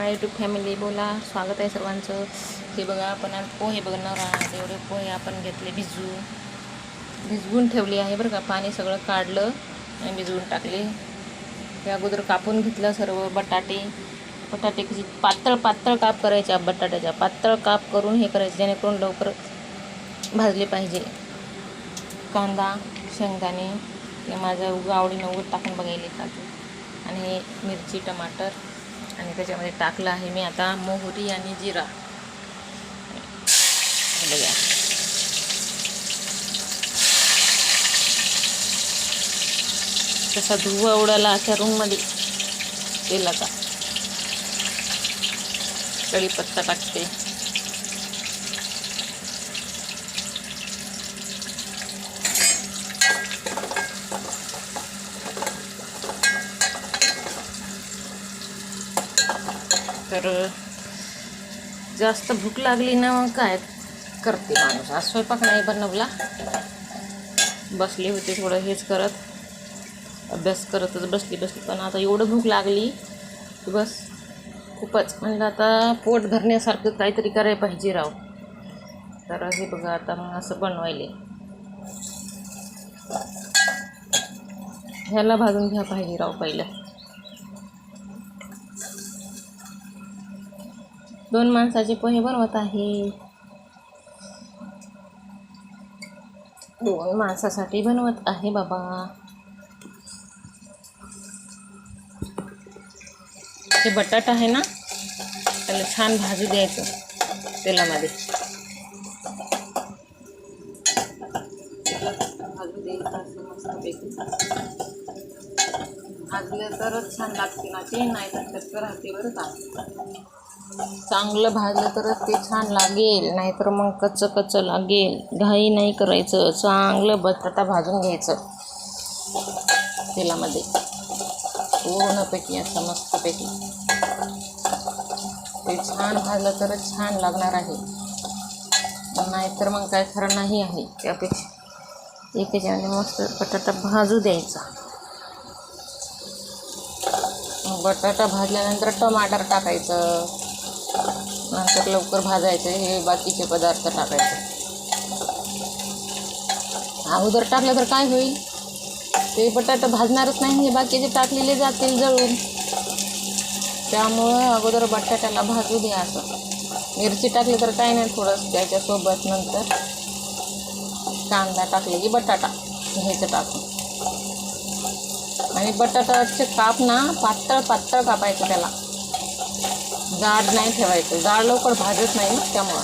माय YouTube family. बोला, स्वागत आहे सर्वांचं. हे बघा, आपण आज पोहे बघणार आहात. एवढे पोहे आपण घेतले भिजवून ठेवले आहे बरं का. पाणी सगळं काढलं आणि भिजवून टाकले. त्या अगोदर कापून घेतलं सर्व बटाटे कशी पातळ काप करायचे. बटाट्याच्या पातळ काप करून हे करायचे, जेणेकरून लवकर भाजले पाहिजे. कांदा, शेंगदाणे हे माझ्या आवडीनं टाकून बघायले काजू आणि मिरची, टमाटर आणि त्याच्यामध्ये टाकलं आहे मी आता मोहरी आणि जिरा. बघा, तसा धुवा उडाला अशा रूममध्ये. तेलाचा कढीपत्ता टाकते. तर जास्त भूक लागली ना, मग काय करते माणूस. आज स्वयंपाक नाही बनवला, बसले होते थोडं हेच करत, अभ्यास करतच बसली. पण आता एवढं भूक लागली की बस खूपच. म्हणजे आता पोट भरण्यासारखं काहीतरी करायला पाहिजे राव. तर हे बघा, आता मग असं बनवायले. ह्याला भाजून घ्या पाहिजे राव पहिलं. 2 माणसाचे पोहे बनवत आहे. 2 माणसासाठी बनवत आहे बाबा. हे बटाटा आहे ना, त्याला छान भाजू द्यायचं तेलामध्ये. भाजू द्यायचं असं मस्तपैकी. भाजलं तरच छान लागते ना ते, नाही तर कच्चं राहते बरं का. चांगलं भाजलं तरच ते छान लागेल, नाहीतर मग कच्चं लागेल. घाई नाही करायचं, चांगलं बटाटा भाजून घ्यायचं तेलामध्ये पूर्णपैकी असं मस्तपैकी. ते छान भाजलं तरच छान लागणार आहे, नाहीतर मग काय खरं नाही आहे. त्यापेक्षा एकेच्याने मस्त बटाटा भाजू द्यायचा. बटाटा भाजल्यानंतर टमाटर टाकायचं, नंतर लवकर भाजायचं. हे बाकीचे पदार्थ टाकायचे. अगोदर टाकलं तर काय होईल, ते बटाटा भाजणारच नाही, हे बाकीचे टाकलेले जातील जळून. त्यामुळं अगोदर बटाट्याला भाजू द्या. असं मिरची टाकली तर काय नाही, थोडंसं त्याच्यासोबत नंतर कांदा टाकले की बटाटा घ्यायचं टाकून. आणि बटाट्याचे काप ना पातळ कापायचं, त्याला जाड नाही ठेवायचं. जाड लवकर भाजत नाही ना, त्यामुळं